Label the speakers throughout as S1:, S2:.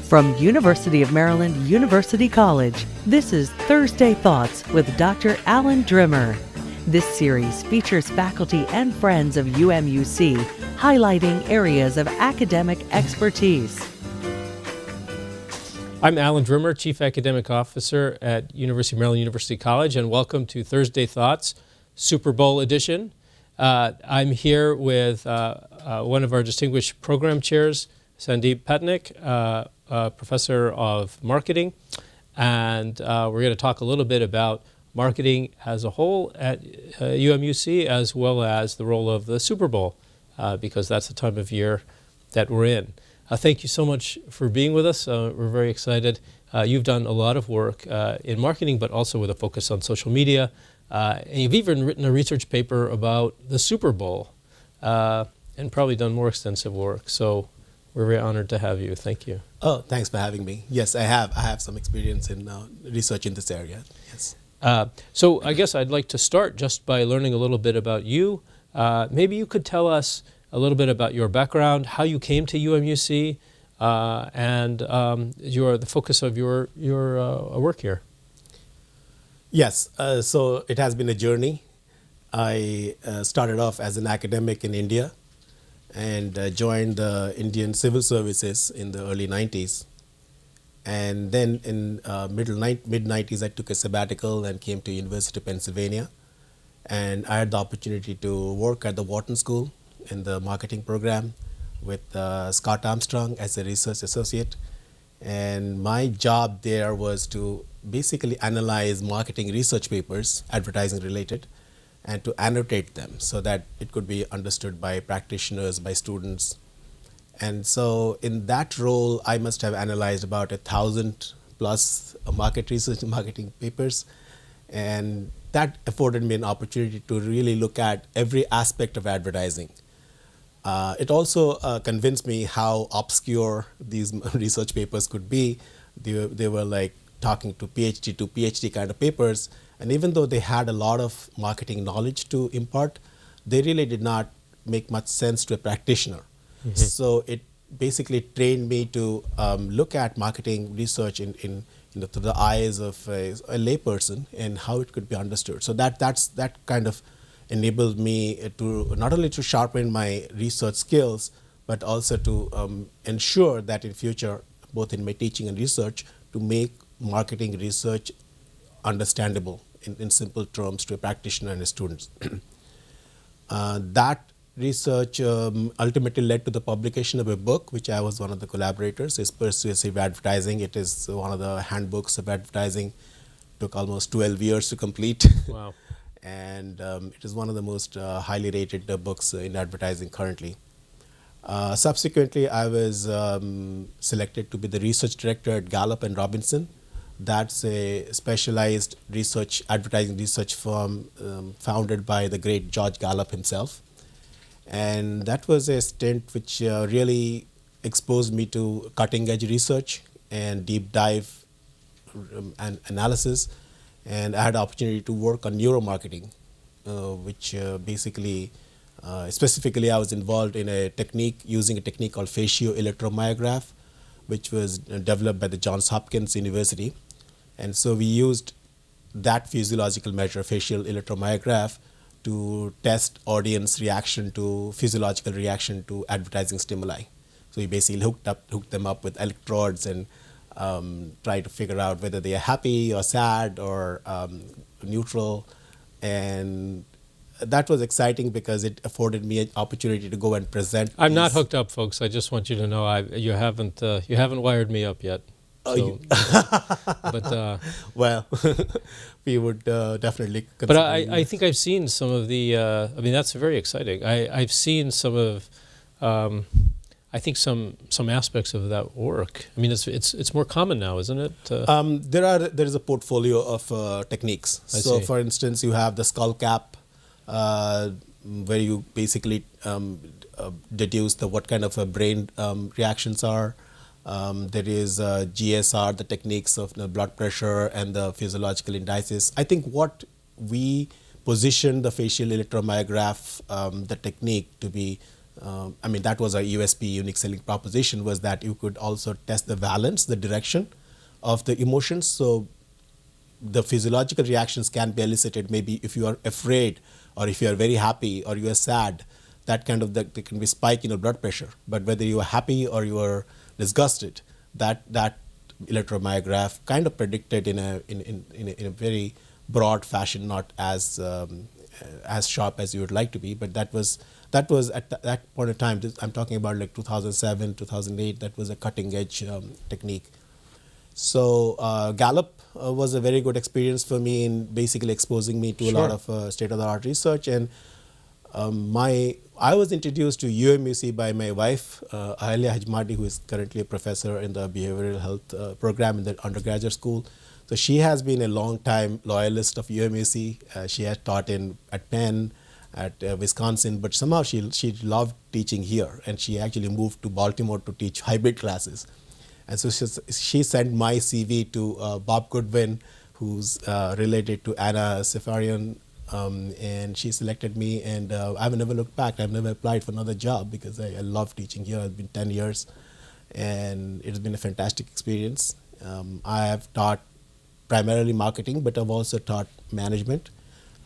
S1: From University of Maryland University College, this is Thursday Thoughts with Dr. Alan Drimmer. This series features faculty and friends of UMUC highlighting areas of academic expertise.
S2: I'm Alan Drimmer, Chief Academic Officer at University of Maryland University College, and welcome to Thursday Thoughts, Super Bowl edition. I'm here with one of our distinguished program chairs, Sandeep Patnaik, Professor of Marketing, and we're going to talk a little bit about marketing as a whole at UMUC, as well as the role of the Super Bowl, because that's the time of year that we're in. Thank you so much for being with us. We're very excited. You've done a lot of work in marketing, but also with a focus on social media. And you've even written a research paper about the Super Bowl and probably done more extensive work. So we're very honored to have you. Thank you.
S3: Oh, thanks for having me. Yes, I have. I have some experience in research in this area. Yes.
S2: So I guess I'd like to start just by learning a little bit about you. Maybe you could tell us a little bit about your background, how you came to UMUC, and the focus of your work here.
S3: Yes. So it has been a journey. I started off as an academic in India and joined the Indian Civil Services in the early 90s. And then in mid-90s, I took a sabbatical and came to University of Pennsylvania. And I had the opportunity to work at the Wharton School in the marketing program with Scott Armstrong as a research associate. And my job there was to basically analyze marketing research papers, advertising related, and to annotate them so that it could be understood by practitioners, by students. And so in that role, I must have analyzed about 1,000 plus market research and marketing papers. And that afforded me an opportunity to really look at every aspect of advertising. It also convinced me how obscure these research papers could be. They were like talking to PhD kind of papers. And even though they had a lot of marketing knowledge to impart, they really did not make much sense to a practitioner. Mm-hmm. So it basically trained me to look at marketing research through the eyes of a layperson and how it could be understood. So that kind of enabled me to not only to sharpen my research skills, but also to ensure that in future, both in my teaching and research, to make marketing research understandable in simple terms to a practitioner and a student. That research ultimately led to the publication of a book, which I was one of the collaborators. It's Persuasive Advertising. It is one of the handbooks of advertising. Took almost 12 years to complete.
S2: Wow.
S3: And it is one of the most highly rated books in advertising currently. Subsequently, I was selected to be the research director at Gallup and Robinson. That's a specialized advertising research firm founded by the great George Gallup himself. And that was a stint which really exposed me to cutting edge research and deep dive and analysis. And I had the opportunity to work on neuromarketing, which specifically I was involved in using a technique called facio-electromyograph, which was developed by the Johns Hopkins University. And so we used that physiological measure, facial electromyograph, to test audience reaction to physiological reaction to advertising stimuli. So we basically hooked them up with electrodes and try to figure out whether they are happy or sad or neutral. And that was exciting because it afforded me an opportunity to go and present.
S2: I'm not hooked up, folks. I just want you to know you haven't wired me up yet. So, but
S3: well, we would definitely consider.
S2: But I think I've seen some of the. That's very exciting. I've seen some of. I think some aspects of that work. I mean, it's more common now, isn't it?
S3: There is a portfolio of techniques. So, for instance, you have the skull cap, where you basically deduce what kind of brain reactions are. There is GSR, the techniques of the blood pressure and the physiological indices. I think what we position the facial electromyograph, the technique to be I mean, that was our USP, unique selling proposition, was that you could also test the valence, the direction of the emotions. So the physiological reactions can be elicited maybe if you are afraid or if you are very happy or you are sad. That kind of, there can be spike in your blood pressure. But whether you are happy or you are disgusted, that electromyograph kind of predicted in a very broad fashion, not as sharp as you would like to be. But that was at that point of time. I'm talking about like 2007, 2008. That was a cutting edge technique. So Gallup was a very good experience for me in basically exposing me to a lot of state-of-the-art research. And I was introduced to UMUC by my wife, Ahalya Hajmadi, who is currently a professor in the behavioral health program in the undergraduate school. So she has been a long-time loyalist of UMUC. She has taught at Penn, at Wisconsin, but somehow she loved teaching here, and she actually moved to Baltimore to teach hybrid classes. And so she sent my CV to Bob Goodwin, who's related to Anna Safarian, and she selected me, and I've never looked back. I've never applied for another job because I love teaching here. It's been 10 years, and it's been a fantastic experience. I have taught primarily marketing, but I've also taught management.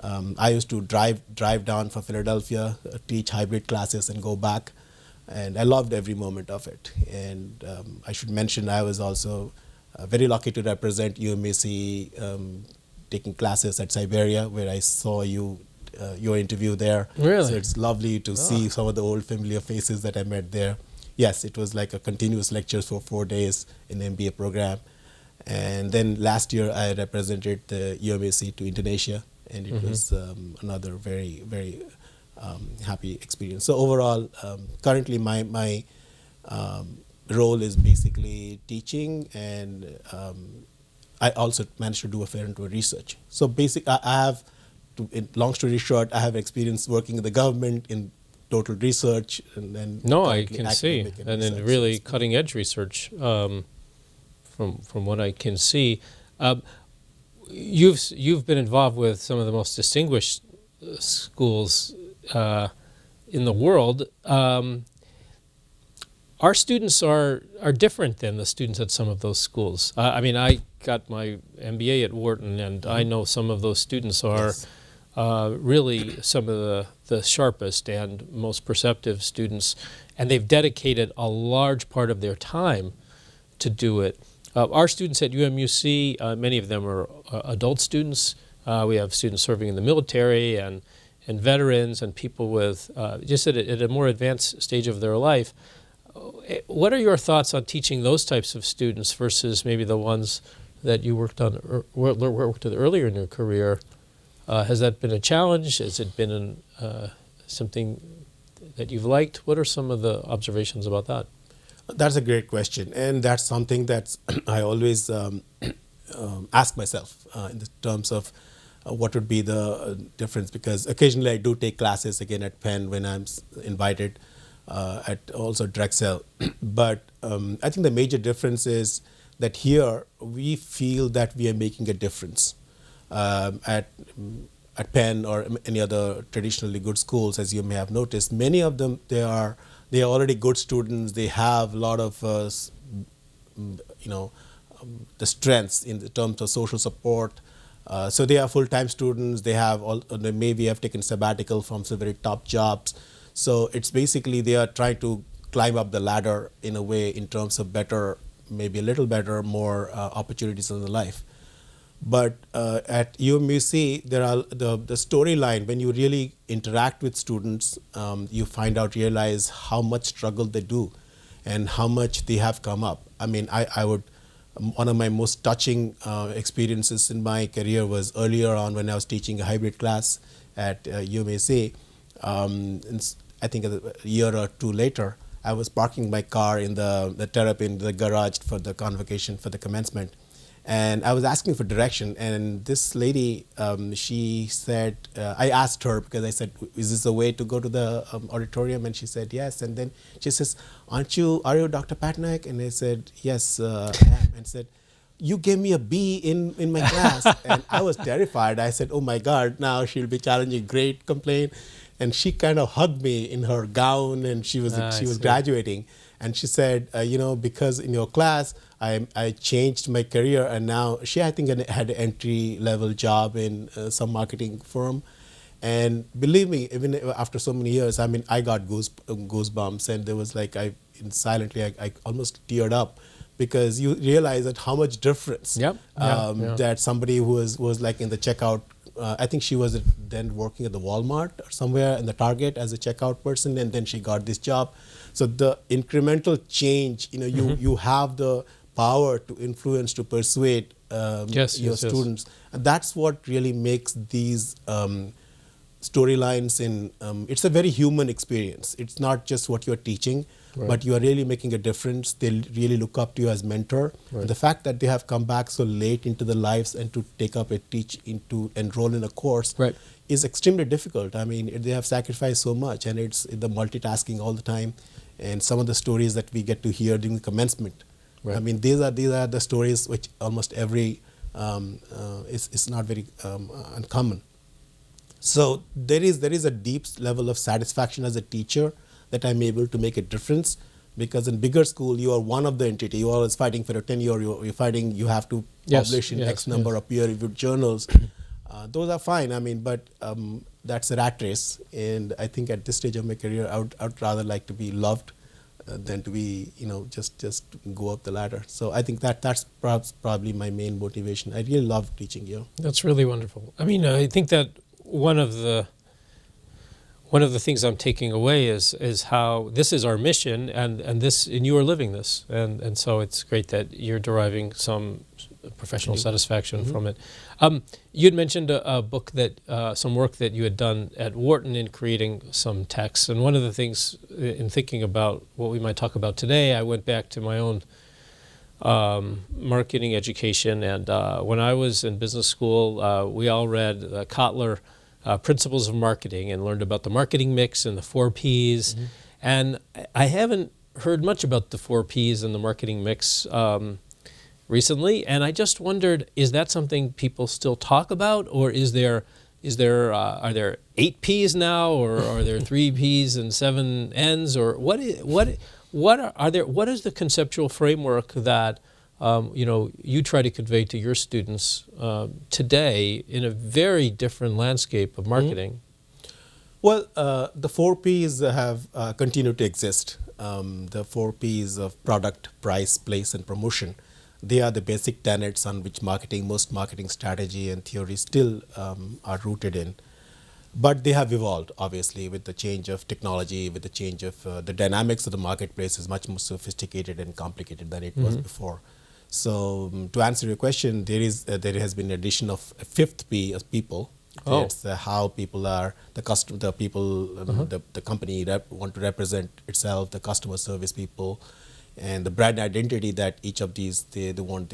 S3: I used to drive down from Philadelphia, teach hybrid classes, and go back. And I loved every moment of it. And I should mention I was also very lucky to represent UMUC taking classes at Siberia, where I saw your interview there.
S2: Really?
S3: So it's lovely to see some of the old familiar faces that I met there. Yes, it was like a continuous lectures for 4 days in the MBA program. And then last year I represented the UMUC to Indonesia, and it was another very, very happy experience. So overall, currently my role is basically teaching, and I also managed to do a fair amount of research. So basically, I have, long story short, I have experience working in the government in total research, and then
S2: I can see, and then really cutting edge research from what I can see. You've been involved with some of the most distinguished schools in the world. Our students are different than the students at some of those schools. I mean, I got my MBA at Wharton, and I know some of those students are really some of the sharpest and most perceptive students, and they've dedicated a large part of their time to do it. Our students at UMUC, many of them are adult students. We have students serving in the military and veterans and people with just at a more advanced stage of their life. What are your thoughts on teaching those types of students versus maybe the ones that you worked with earlier in your career? Has that been a challenge? Has it been something that you've liked? What are some of the observations about that?
S3: That's a great question, and that's something that I always ask myself in the terms of what would be the difference, because occasionally I do take classes again at Penn when I'm invited, at also Drexel. But I think the major difference is that here we feel that we are making a difference. At Penn or any other traditionally good schools, as you may have noticed, many of them, they are already good students. They have a lot of the strengths in the terms of social support. So they are full-time students. They maybe have taken sabbatical from some very top jobs. So it's basically they are trying to climb up the ladder in a way in terms of better, maybe a little better, more opportunities in the life. But at UMUC, there are the storyline. When you really interact with students, you realize how much struggle they do, and how much they have come up. I mean, one of my most touching experiences in my career was earlier on when I was teaching a hybrid class at UMUC. I think a year or two later, I was parking my car in the Terrapin, the garage for the convocation for the commencement. And I was asking for direction, and this lady, she said, I asked her because I said, is this a way to go to the auditorium? And she said, yes. And then she says, are you Dr. Patnaik? And I said, yes, I am. And said, you gave me a B in my class. And I was terrified. I said, oh my God, now she'll be challenging grade complaint. and she kind of hugged me in her gown, and she was graduating, and she said, because in your class I changed my career, and now she, I think, had an entry level job in some marketing firm. And believe me, even after so many years, I mean, I got goosebumps, and there was like, silently I almost teared up, because you realize that how much difference that somebody who was like in the checkout. I think she was then working at the Walmart or somewhere in the Target as a checkout person, and then she got this job. So the incremental change, you have the power to influence, to persuade your students. And that's what really makes these storylines it's a very human experience. It's not just what you're teaching, but you are really making a difference. They really look up to you as mentor. Right. The fact that they have come back so late into the lives and to take up to enroll in a course is extremely difficult. I mean, they have sacrificed so much, and it's the multitasking all the time. And some of the stories that we get to hear during the commencement. Right. I mean, these are the stories which almost every is not very uncommon. So there is a deep level of satisfaction as a teacher that I'm able to make a difference, because in bigger school you are one of the entity. You are always fighting for a tenure. You're fighting. You have to publish in X number of peer-reviewed journals. Those are fine. I mean, but that's a rat race. And I think at this stage of my career, I'd rather like to be loved than to be just go up the ladder. So I think that's probably my main motivation. I really love teaching you.
S2: That's really wonderful. I mean, I think that one of the things I'm taking away is how this is our mission, and you are living this, and so it's great that you're deriving some professional satisfaction from it. You'd mentioned a book that some work that you had done at Wharton in creating some texts, and one of the things in thinking about what we might talk about today, I went back to my own marketing education, and when I was in business school, we all read Kotler. Principles of Marketing, and learned about the marketing mix and the 4 Ps. And I haven't heard much about the 4 Ps and the marketing mix recently, and I just wondered, is that something people still talk about, or are there 8 Ps now, or are there 3 Ps and 7 Ns, or what is the conceptual framework that you try to convey to your students today in a very different landscape of marketing?
S3: Well, the 4 Ps have continued to exist. The 4 Ps of product, price, place, and promotion. They are the basic tenets on which most marketing strategy and theory still are rooted in. But they have evolved, obviously, with the change of technology, with the change of the dynamics of the marketplace is much more sophisticated and complicated than it was before. So to answer your question, there has been an addition of a 5th P as people. It's how people are, the company want to represent itself, the customer service people, and the brand identity that each of these they want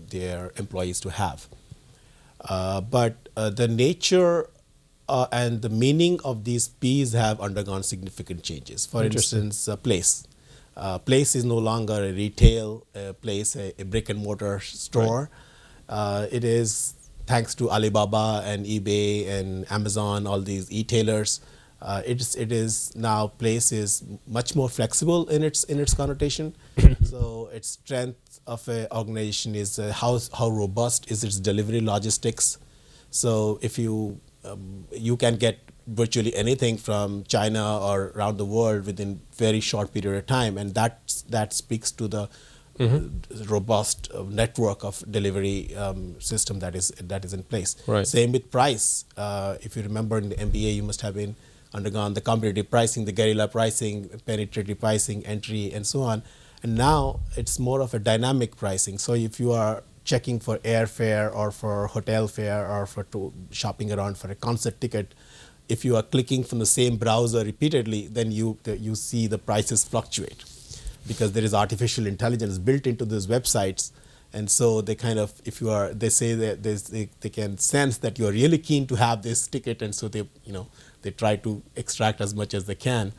S3: their employees to have. But the nature and the meaning of these P's have undergone significant changes. For instance, place. Place is no longer a retail place, a brick and mortar store. It is, thanks to Alibaba and eBay and Amazon, all these e-tailers. It is now, place is much more flexible in its connotation. So its strength of an organization is how robust is its delivery logistics. So if you can get virtually anything from China or around the world within very short period of time, and that speaks to the robust network of delivery system that is in place. Right. Same with price. If you remember in the MBA, you must have undergone the competitive pricing, the guerrilla pricing, penetrative pricing, entry, and so on. And now it's more of a dynamic pricing. So if you are checking for airfare or for hotel fare or for shopping around for a concert ticket, if you are clicking from the same browser repeatedly, then you see the prices fluctuate, because there is artificial intelligence built into those websites, and so they they say that they can sense that you are really keen to have this ticket, and so they try to extract as much as they can.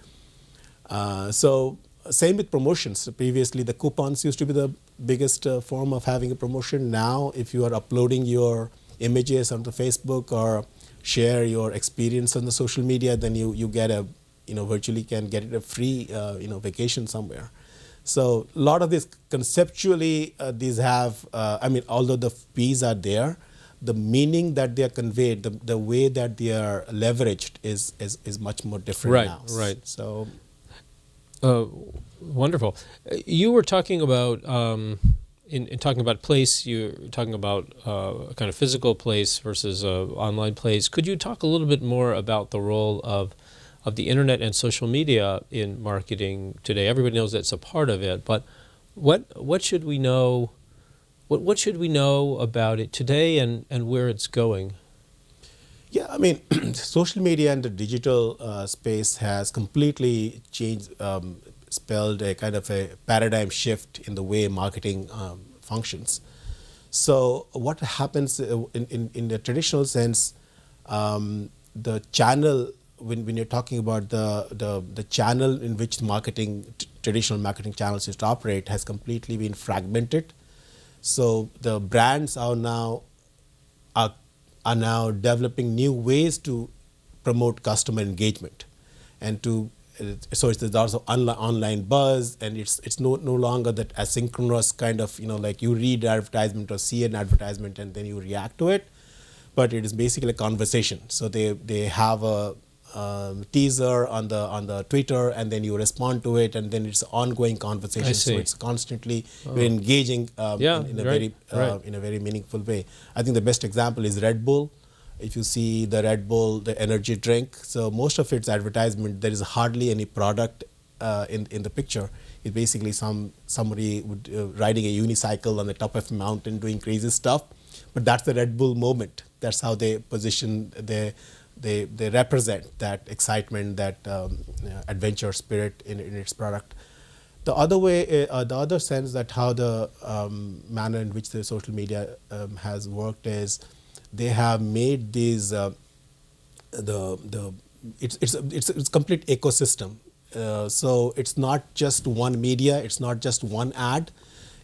S3: So same with promotions. Previously, the coupons used to be the biggest form of having a promotion. Now, if you are uploading your images onto Facebook or share your experience on the social media, then you get a, virtually can get a free, vacation somewhere. So a lot of this conceptually, these have, although the fees are there, the meaning that they are conveyed, the way that they are leveraged is much more different now.
S2: Right.
S3: So,
S2: wonderful. You were talking about in talking about place. You're talking about a kind of physical place versus online place. Could you talk a little bit more about the role of the internet and social media in marketing today? Everybody knows that's a part of it, but what should we know? What should we know about it today and where it's going?
S3: Yeah, social media and the digital space has completely changed, spelled a kind of a paradigm shift in the way marketing functions. So what happens in the traditional sense, the channel, when you're talking about the channel in which traditional marketing channels used to operate, has completely been fragmented. So the brands are now developing new ways to promote customer engagement, and so it's also online buzz, and it's no longer that asynchronous kind of, like you read advertisement or see an advertisement and then you react to it, but it is basically a conversation. So they have a teaser on the Twitter, and then you respond to it, and then it's an ongoing conversation. So it's constantly you're engaging in a very meaningful way. I think the best example is Red Bull. If you see the Red Bull, the energy drink, so most of its advertisement, there is hardly any product in the picture. It's basically somebody riding a unicycle on the top of a mountain doing crazy stuff, but that's the Red Bull moment. That's how they position They represent that excitement, that adventure spirit in its product. The other way, the other sense that how the manner in which the social media has worked is they have made these it's a complete ecosystem. So it's not just one media, it's not just one ad.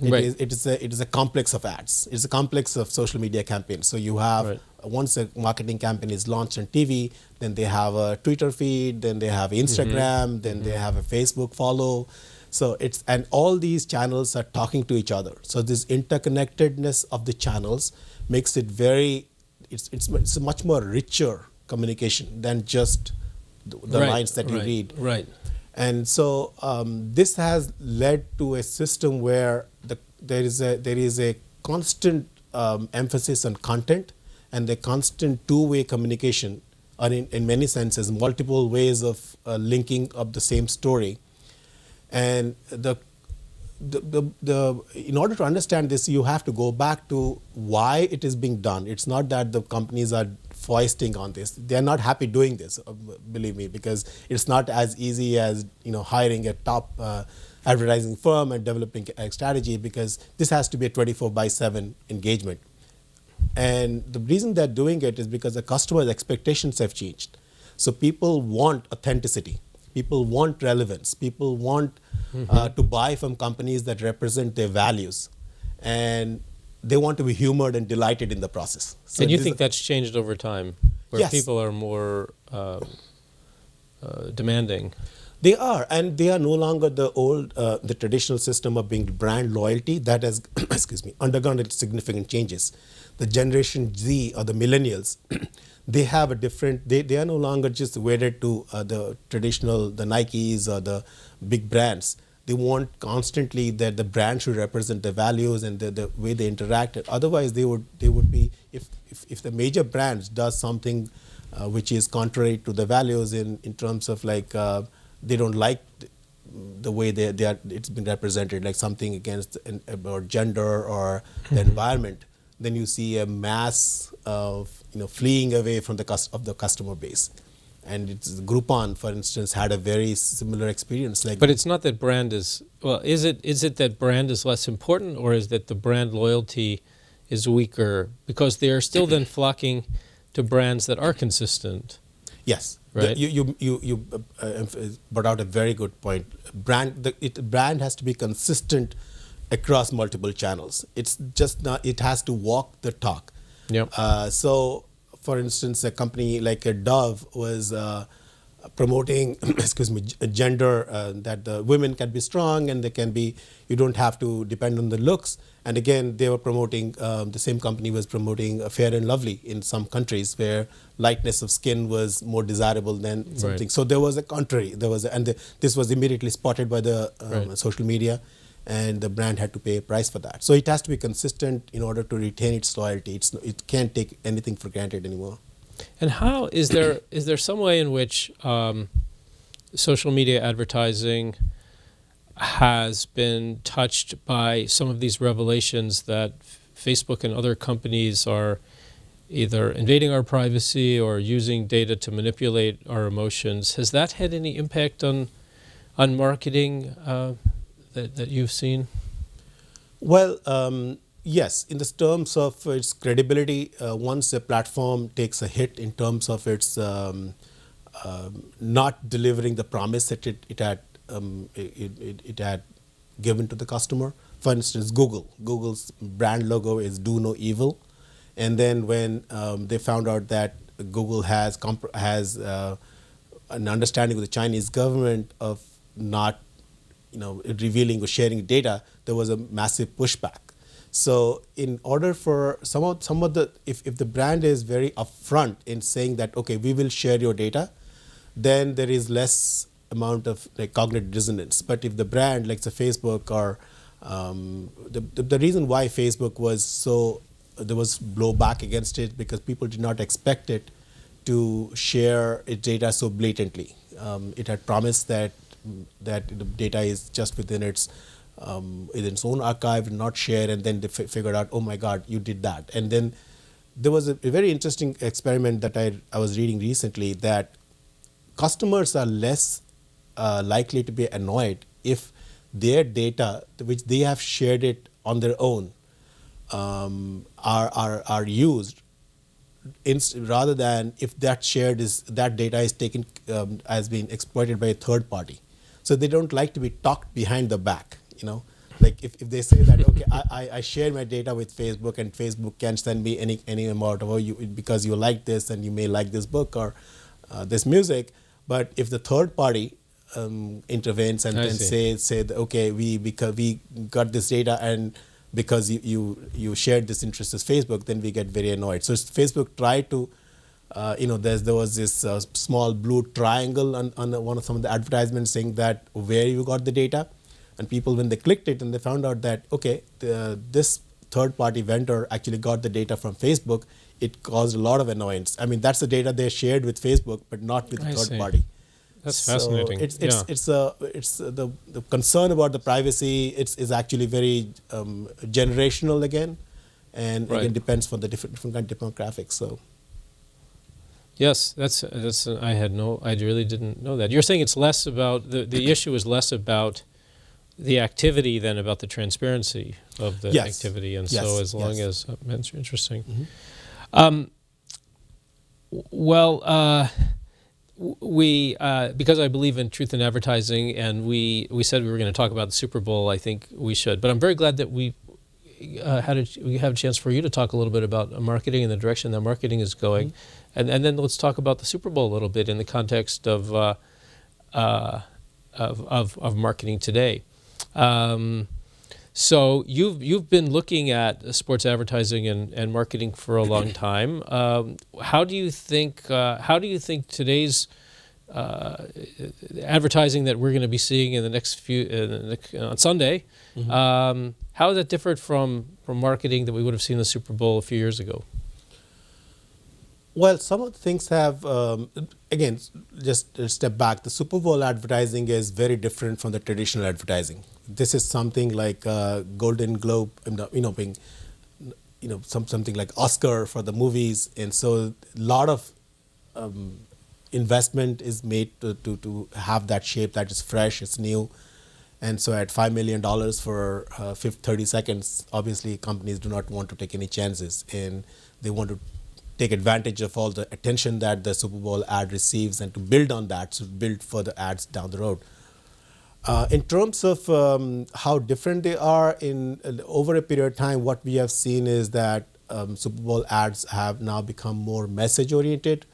S3: It is a complex of ads. It's a complex of social media campaigns. So you have once a marketing campaign is launched on TV, then they have a Twitter feed, then they have Instagram, then they have a Facebook follow. So and all these channels are talking to each other. So this interconnectedness of the channels makes it it's a much more richer communication than just the lines that you read.
S2: Right.
S3: And so this has led to a system where there is a constant emphasis on content and the constant two-way communication, or in many senses multiple ways of linking up the same story. And in order to understand this, you have to go back to why it is being done. It's not that the companies are foisting on this. They're not happy doing this, believe me, because it's not as easy as hiring a top advertising firm and developing a strategy, because this has to be a 24/7 engagement. And the reason they're doing it is because the customer's expectations have changed. So people want authenticity. People want relevance. People want to buy from companies that represent their values. And they want to be humored and delighted in the process. So
S2: and you think that's changed over time, where
S3: yes.
S2: people are more demanding?
S3: They are, and they are no longer the traditional system of being brand loyalty that has, undergone significant changes. The Generation Z or the millennials, they have a different. They are no longer just wedded to the traditional, the Nikes or the big brands. They want constantly that the brand should represent the values and the way they interact. Otherwise, they would be, if the major brands does something which is contrary to the values in terms of like they don't like the way they are, it's been represented, like something against about gender or the environment, then you see a mass of fleeing away from the customer base. And it's Groupon, for instance, had a very similar experience.
S2: But it's not that brand is, well, is it that brand is less important, or is that the brand loyalty is weaker because they are still then flocking to brands that are consistent?
S3: Yes,
S2: right.
S3: You brought out a very good point. Brand has to be consistent across multiple channels. It's just not. It has to walk the talk.
S2: Yep.
S3: So for instance, a company like a Dove was promoting, excuse me, gender, that the women can be strong and they can be, you don't have to depend on the looks. And again, they were promoting, the same company was promoting Fair and Lovely in some countries where lightness of skin was more desirable than something.
S2: Right.
S3: So there was a contrary. This was immediately spotted by the
S2: Right.
S3: social media, and the brand had to pay a price for that. So it has to be consistent in order to retain its loyalty. It can't take anything for granted anymore.
S2: And how is there some way in which social media advertising has been touched by some of these revelations that Facebook and other companies are either invading our privacy or using data to manipulate our emotions? Has that had any impact on marketing that you've seen?
S3: Well, yes, in the terms of its credibility, once a platform takes a hit in terms of its not delivering the promise that it had given to the customer. For instance, Google's brand logo is "Do No Evil," and then when they found out that Google has an understanding with the Chinese government of not, revealing or sharing data, there was a massive pushback. So in order for some of the, if the brand is very upfront in saying that, okay, we will share your data, then there is less amount of cognitive dissonance. But if the brand, like say Facebook or the reason why Facebook was there was blowback against it because people did not expect it to share its data so blatantly. It had promised that the data is just within its own archive and not share, and then they figured out, oh my God, you did that. And then there was a very interesting experiment that I was reading recently, that customers are less likely to be annoyed if their data, which they have shared it on their own, are used, rather than if that data is taken as being exploited by a third party. So they don't like to be talked behind the back. Like if they say that, okay, I share my data with Facebook and Facebook can send me any amount of because you like this and you may like this book or this music, but if the third party intervenes and then say that, okay, because we got this data and because you shared this interest with Facebook, then we get very annoyed. So Facebook tried to, there was this small blue triangle on one of some of the advertisements saying that where you got the data. And people, when they clicked it and they found out that, okay, this third-party vendor actually got the data from Facebook, it caused a lot of annoyance. I mean, that's the data they shared with Facebook, but not with the third party.
S2: That's fascinating.
S3: It's the concern about the privacy. Is actually very generational again, and again depends on the different kind of demographics. So.
S2: Yes, that's I really didn't know that. You're saying it's less about the issue is less about the activity than about the transparency of the activity, and so as long as that's interesting. Mm-hmm. We because I believe in truth in advertising, and we said we were going to talk about the Super Bowl. I think we should, but I'm very glad that we have a chance for you to talk a little bit about marketing and the direction that marketing is going, mm-hmm. and then let's talk about the Super Bowl a little bit in the context of marketing today. So you've been looking at sports advertising and marketing for a long time. How do you think today's advertising that we're going to be seeing in the next on Sunday, mm-hmm. How is that different from marketing that we would have seen in the Super Bowl a few years ago?
S3: Well, some of the things have, again, just a step back. The Super Bowl advertising is very different from the traditional advertising. This is something like Golden Globe, being, something like Oscar for the movies. And so a lot of investment is made to have that shape that is fresh, it's new. And so at $5 million for 30 seconds, obviously companies do not want to take any chances, and they want to take advantage of all the attention that the Super Bowl ad receives and to build on that, to build further ads down the road. In terms of how different they are over a period of time, what we have seen is that Super Bowl ads have now become more message oriented.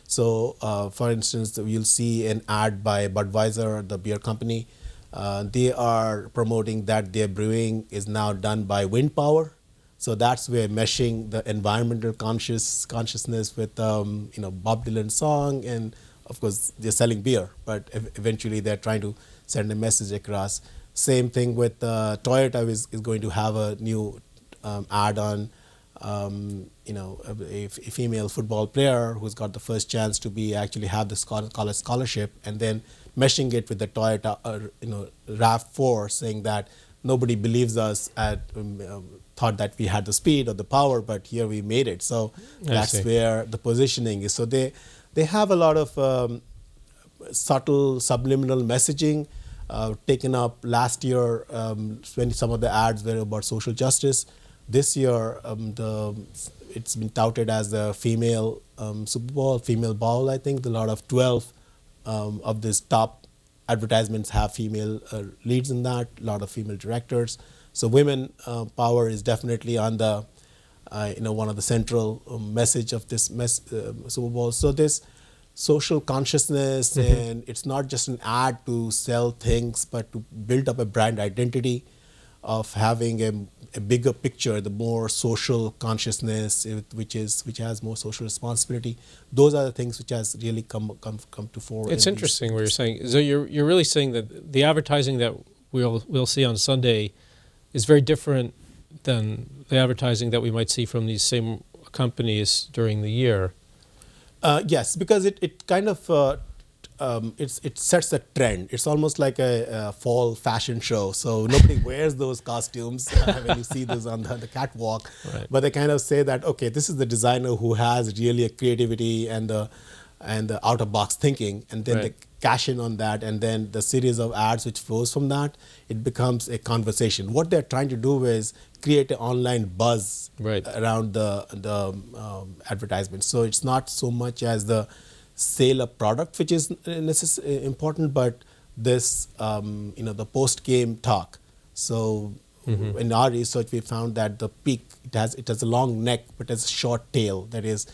S3: So, for instance, you'll see an ad by Budweiser, the beer company. They are promoting that their brewing is now done by wind power. So that's where meshing the environmental consciousness with Bob Dylan's song, and of course they're selling beer, but eventually they're trying to send a message across. Same thing with Toyota is going to have a new ad on a female football player who's got the first chance to be actually have the college scholarship, and then meshing it with the Toyota RAV4, saying that nobody believes us thought that we had the speed or the power, but here we made it. So that's where the positioning is. So they have a lot of subtle subliminal messaging taken up last year when some of the ads were about social justice. This year, it's been touted as the female Super Bowl, female bowl. I think a lot of 12 of these top advertisements have female leads in that. A lot of female directors. So women power is definitely on the one of the central message of this Super Bowl. So this social consciousness, and it's not just an ad to sell things, but to build up a brand identity of having a bigger picture, the more social consciousness, which has more social responsibility. Those are the things which has really come to fore.
S2: It's interesting what you're saying. So you're really saying that the advertising that we'll see on Sunday is very different than the advertising that we might see from these same companies during the year.
S3: Yes, because it kind of it sets a trend. It's almost like a fall fashion show. So nobody wears those costumes when you see those on the catwalk.
S2: Right.
S3: But they kind of say that, okay, this is the designer who has really a creativity and the out of box thinking, and then they cash in on that, and then the series of ads which flows from that, it becomes a conversation. What they're trying to do is create an online buzz around the advertisement. So it's not so much as the sale of product, which is important, but this the post game talk. So in our research, we found that the peak it has a long neck, but has a short tail. That is,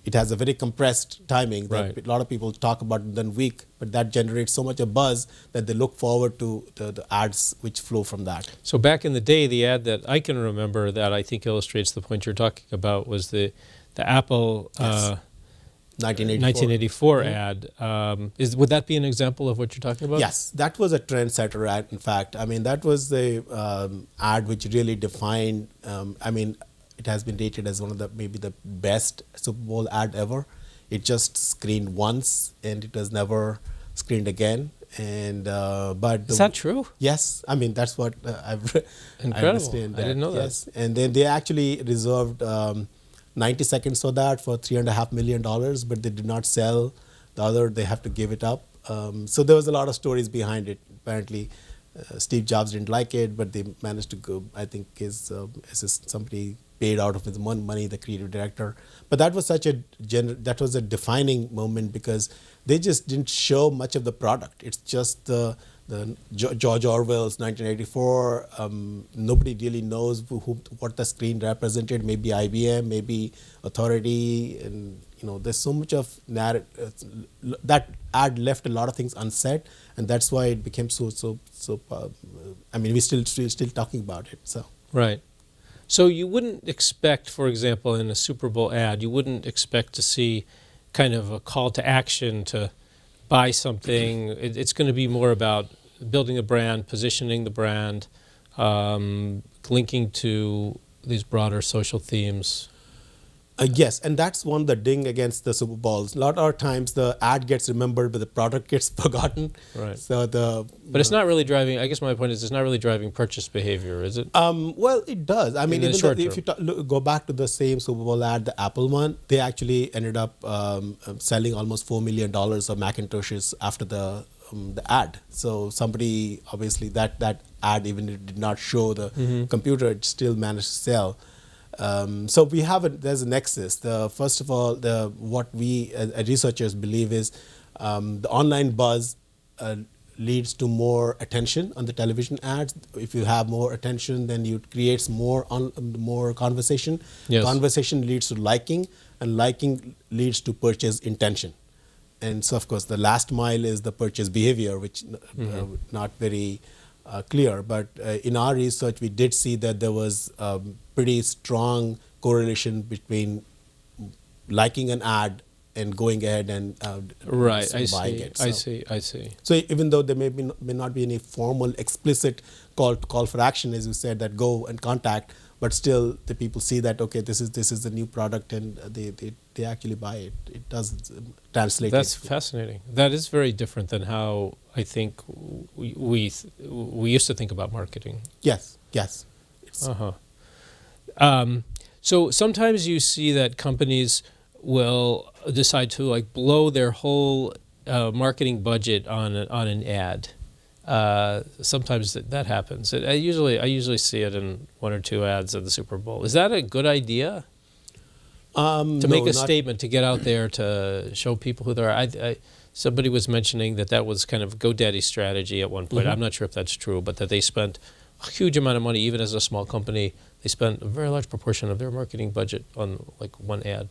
S3: it has a very compressed timing that a lot of people talk about within a week, but that generates so much a buzz that they look forward to the ads which flow from that.
S2: So back in the day, the ad that I can remember that I think illustrates the point you're talking about was the Apple 1984 ad. Would that be an example of what you're talking about?
S3: Yes, that was a trendsetter ad. In fact, I mean that was the ad which really defined. It has been rated as one of maybe the best Super Bowl ad ever. It just screened once and it was never screened again. And
S2: is that true?
S3: Yes, I mean that's what I've
S2: incredible. I didn't know that.
S3: Yes, and then they actually reserved 90 seconds for that for $3.5 million, but they did not sell the other. They have to give it up. So there was a lot of stories behind it. Apparently, Steve Jobs didn't like it, but they managed to go. I think somebody paid out of his money, the creative director. But that was that was a defining moment because they just didn't show much of the product. It's just the George Orwell's 1984. Nobody really knows what the screen represented. Maybe IBM, maybe Authority, and there's so much of narrative. That ad left a lot of things unsaid, and that's why it became so. We're still talking about it. So
S2: right. So you wouldn't expect, for example, in a Super Bowl ad, you wouldn't expect to see kind of a call to action to buy something. It's going to be more about building a brand, positioning the brand, linking to these broader social themes.
S3: Yes, and that's one the ding against the Super Bowls. A lot of times the ad gets remembered, but the product gets forgotten.
S2: Right.
S3: So
S2: but it's not really driving. I guess my point is, it's not really driving purchase behavior, is it?
S3: Well, it does. I mean, if you go back to the same Super Bowl ad, the Apple one, they actually ended up selling almost $4 million of Macintoshes after the ad. So somebody obviously that ad, even if it did not show the computer, it still managed to sell. So there's a nexus. First of all, what we as researchers believe is the online buzz leads to more attention on the television ads. If you have more attention, then it creates more conversation.
S2: Yes.
S3: Conversation leads to liking, and liking leads to purchase intention. And so, of course, the last mile is the purchase behavior, which not very clear. But in our research, we did see that there was pretty strong correlation between liking an ad and going ahead and
S2: Right, I
S3: buying
S2: see,
S3: it.
S2: I see.
S3: So even though there may not be any formal, explicit call for action, as you said, that go and contact, but still the people see that, okay, this is the new product, and they actually buy it. It does translate.
S2: That's fascinating. That is very different than how I think we used to think about marketing.
S3: Yes.
S2: So sometimes you see that companies will decide to like blow their whole marketing budget on an ad. Sometimes that happens. I usually see it in one or two ads at the Super Bowl. Is that a good idea? To make a statement, to get out there, to show people who they are. Somebody was mentioning that was kind of GoDaddy's strategy at one point. I'm not sure if that's true, but that they spent a huge amount of money, even as a small company. They spent a very large proportion of their marketing budget on like one ad.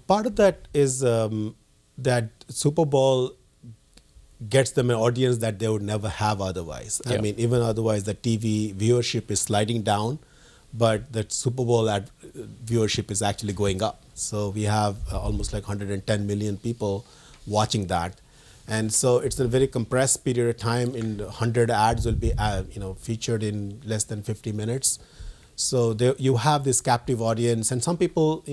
S3: Part of that is that Super Bowl gets them an audience that they would never have otherwise.
S2: Yeah.
S3: I mean, even otherwise, the TV viewership is sliding down, but the Super Bowl viewership is actually going up. So we have almost like 110 million people watching that. And so it's a very compressed period of time. In 100 ads will be featured in less than 50 minutes. So you have this captive audience, and some people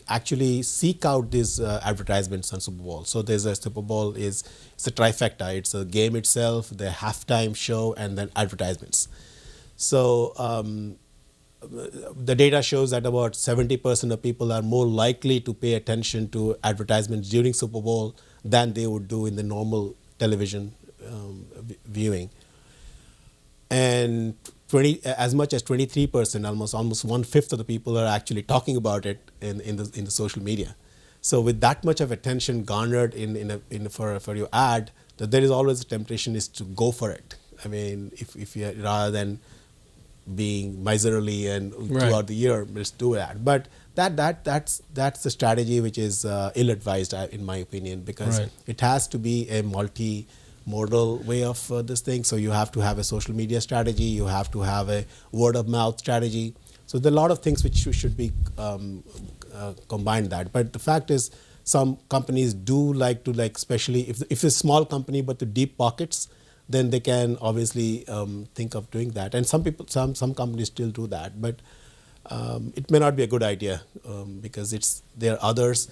S3: actually seek out these advertisements on Super Bowl. So there's a Super Bowl it's a trifecta. It's a game itself, the halftime show, and then advertisements. So the data shows that about 70% of people are more likely to pay attention to advertisements during Super Bowl than they would do in the normal television viewing. And as much as 23%, almost 1/5 of the people are actually talking about it in the social media. So with that much of attention garnered for your ad, that there is always a temptation is to go for it. I mean, if you rather than being miserly and throughout the year, just do that. But that's the strategy which is ill-advised, in my opinion, because it has to be a multi-modal way of this thing. So you have to have a social media strategy, you have to have a word-of-mouth strategy. So there are a lot of things which should be combined that. But the fact is, some companies do like to, especially if it's a small company but the deep pockets, then they can obviously think of doing that. And some some companies still do that, but it may not be a good idea because there are others.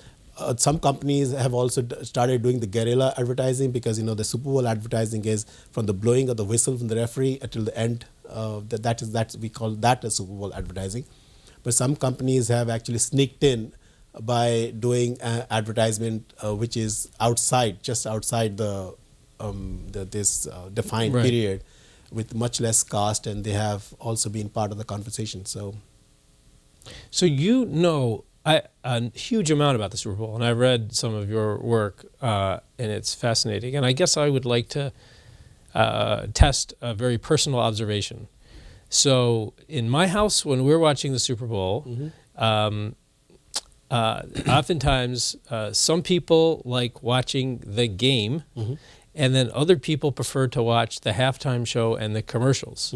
S3: Some companies have also started doing the guerrilla advertising, because the Super Bowl advertising is from the blowing of the whistle from the referee until the end. We call that a Super Bowl advertising. But some companies have actually sneaked in by doing advertisement which is just outside this defined period, with much less cost, and they have also been part of the conversation. So
S2: a huge amount about the Super Bowl, and I read some of your work, and it's fascinating. And I guess I would like to test a very personal observation. So in my house, when we're watching the Super Bowl, oftentimes some people like watching the game, and then other people prefer to watch the halftime show and the commercials.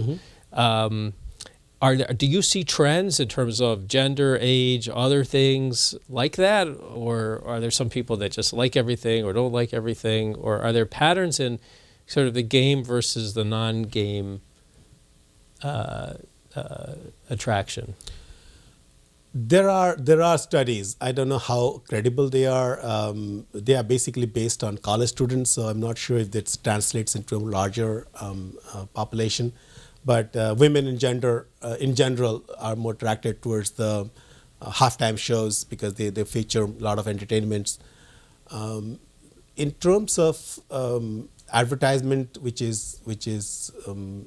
S2: Do you see trends in terms of gender, age, other things like that? Or are there some people that just like everything or don't like everything? Or are there patterns in sort of the game versus the non-game attraction?
S3: There are studies. I don't know how credible they are. They are basically based on college students, so I'm not sure if that translates into a larger population. But women in general are more attracted towards the halftime shows because they feature a lot of entertainments. In terms of advertisement, which is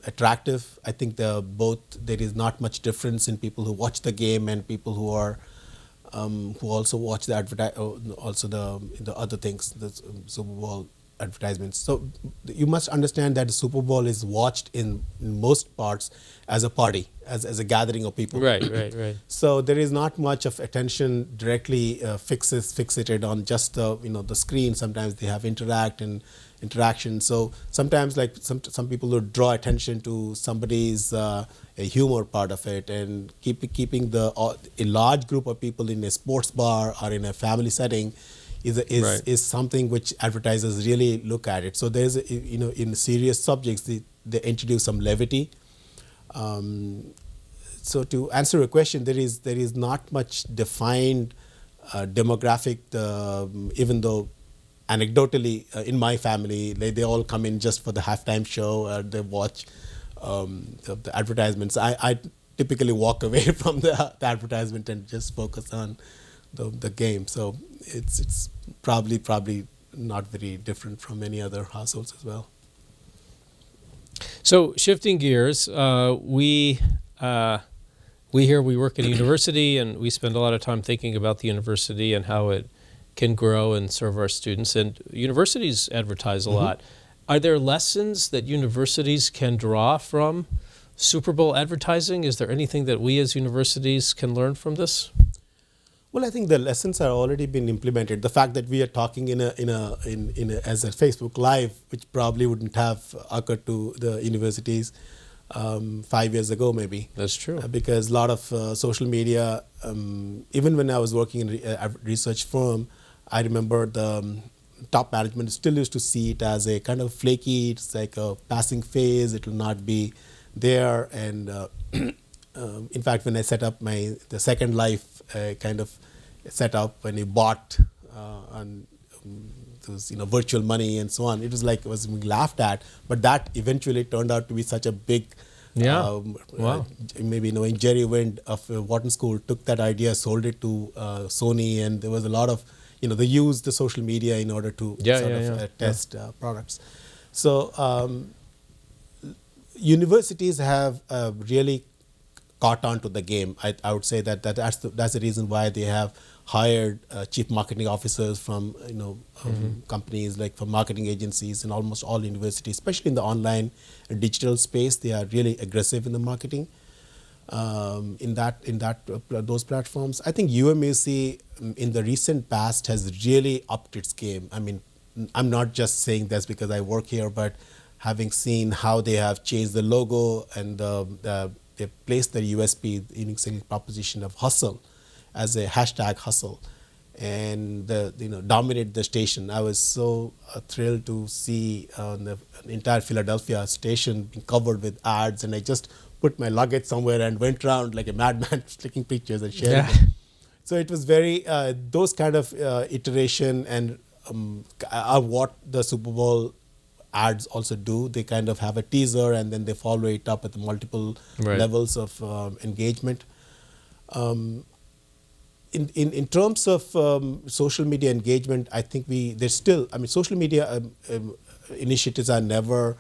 S3: attractive, I think there is not much difference in people who watch the game and people who are who also watch the the other things, the Super Bowl advertisements. So you must understand that the Super Bowl is watched in most parts as a party, as a gathering of people.
S2: Right.
S3: So there is not much of attention directly fixated on just the screen. Sometimes they have interaction. So sometimes like some people would draw attention to somebody's a humor part of it, and keeping a large group of people in a sports bar or in a family setting is something which advertisers really look at it. So there's in serious subjects they introduce some levity. So to answer your question, there is not much defined demographic, even though anecdotally in my family they all come in just for the halftime show. They watch the advertisements. I typically walk away from the advertisement and just focus on the game. So it's probably not very different from many other households as well.
S2: So shifting gears, we work at a university, and we spend a lot of time thinking about the university and how it can grow and serve our students. And universities advertise a lot. Are there lessons that universities can draw from Super Bowl advertising? Is there anything that we as universities can learn from this?
S3: Well, I think the lessons are already been implemented. The fact that we are talking as a Facebook Live, which probably wouldn't have occurred to the universities 5 years ago, maybe.
S2: That's true.
S3: Because a lot of social media, even when I was working in a research firm, I remember the top management still used to see it as a kind of flaky. It's like a passing phase. It will not be there. And in fact, when I set up the Second Life kind of setup, when you bought on those virtual money and so on, it was being laughed at. But that eventually turned out to be such a big.
S2: Wow.
S3: Maybe knowing Jerry Wind of Wharton School took that idea, sold it to Sony, and there was a lot of they used the social media in order to test products. So universities have really caught on to the game. I would say that's the reason why they have hired chief marketing officers from companies like from marketing agencies in almost all universities, especially in the online and digital space. They are really aggressive in the marketing in those platforms. I think UMUC in the recent past has really upped its game. I mean, I'm not just saying this because I work here, but having seen how they have changed the logo and they placed their USP, the unique selling proposition of hustle, as a hashtag hustle, and dominate the station. I was so thrilled to see the entire Philadelphia station being covered with ads, and I just put my luggage somewhere and went around like a madman, taking pictures and sharing them. So it was very those kind of iteration and are what the Super Bowl ads also do. They kind of have a teaser and then they follow it up with multiple levels of engagement. In terms of social media engagement, I think social media initiatives are never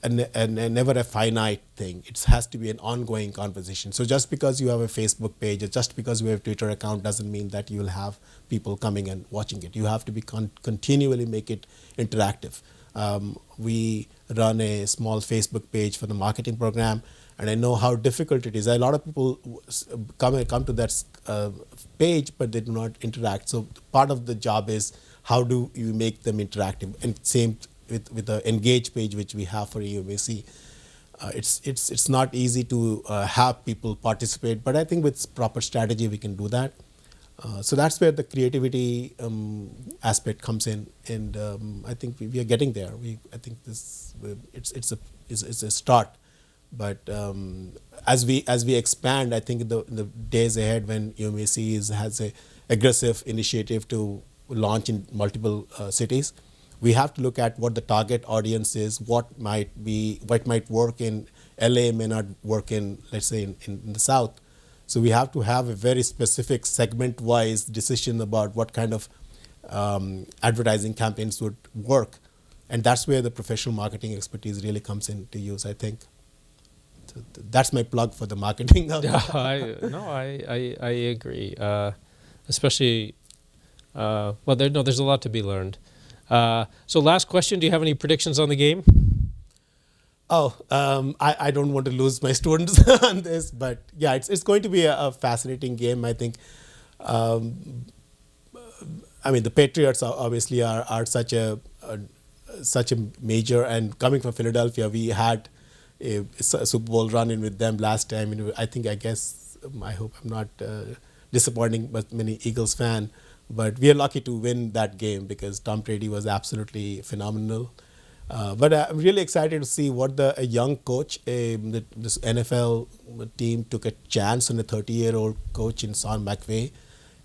S3: never a finite thing. It has to be an ongoing conversation. So just because you have a Facebook page or just because you have a Twitter account doesn't mean that you will have people coming and watching it. You have to be continually make it interactive. We run a small Facebook page for the marketing program, and I know how difficult it is. A lot of people come to that page, but they do not interact. So part of the job is how do you make them interactive? And same with the engage page which we have for UMUC. It's not easy to have people participate, but I think with proper strategy we can do that. So that's where the creativity aspect comes in, and I think we are getting there. I think it's a start, but as we expand, I think in the days ahead when UMUC has a aggressive initiative to launch in multiple cities, we have to look at what the target audience is, what might work in LA may not work in, let's say, in the South. So we have to have a very specific segment-wise decision about what kind of advertising campaigns would work. And that's where the professional marketing expertise really comes into use, I think. So that's my plug for the marketing.
S2: I agree. Especially, there's a lot to be learned. So last question, do you have any predictions on the game?
S3: I don't want to lose my students on this, but yeah, it's going to be a fascinating game. I think. I mean, the Patriots obviously are such a major, and coming from Philadelphia, we had a Super Bowl run-in with them last time. I hope I'm not disappointing but many Eagles fan, but we are lucky to win that game because Tom Brady was absolutely phenomenal. But I'm really excited to see what a young coach, this NFL team took a chance on a 30-year-old coach in Sean McVay.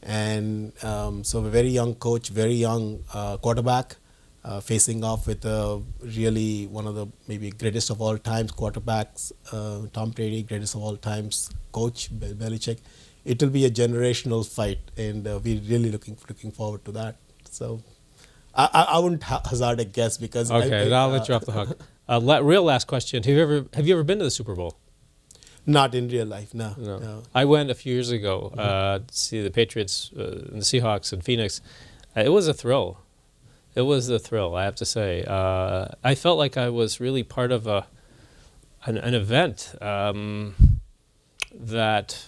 S3: And so a very young coach, very young quarterback, facing off with really one of the maybe greatest of all times quarterbacks, Tom Brady, greatest of all times coach, Belichick. It will be a generational fight, and we're really looking forward to that. So I wouldn't hazard a guess because
S2: okay, I'll let you off the hook. Real last question: Have you ever been to the Super Bowl?
S3: Not in real life, no.
S2: I went a few years ago to see the Patriots and the Seahawks in Phoenix. It was a thrill. It was a thrill, I have to say. I felt like I was really part of an event that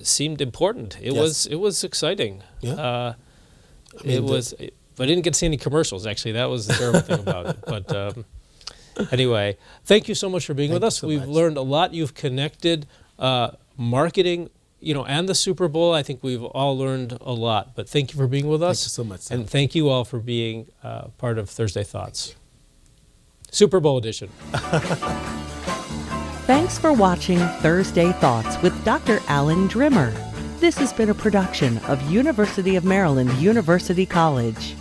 S2: seemed important. It was exciting.
S3: Yeah.
S2: But I didn't get to see any commercials, actually. That was the terrible thing about it. But anyway, thank you so much for being with us. We've learned a lot. You've connected marketing, and the Super Bowl. I think we've all learned a lot. But thank you for being with us.
S3: Thank you so much, Sam.
S2: And thank you all for being part of Thursday Thoughts. Super Bowl edition.
S1: Thanks for watching Thursday Thoughts with Dr. Alan Drimmer. This has been a production of University of Maryland University College.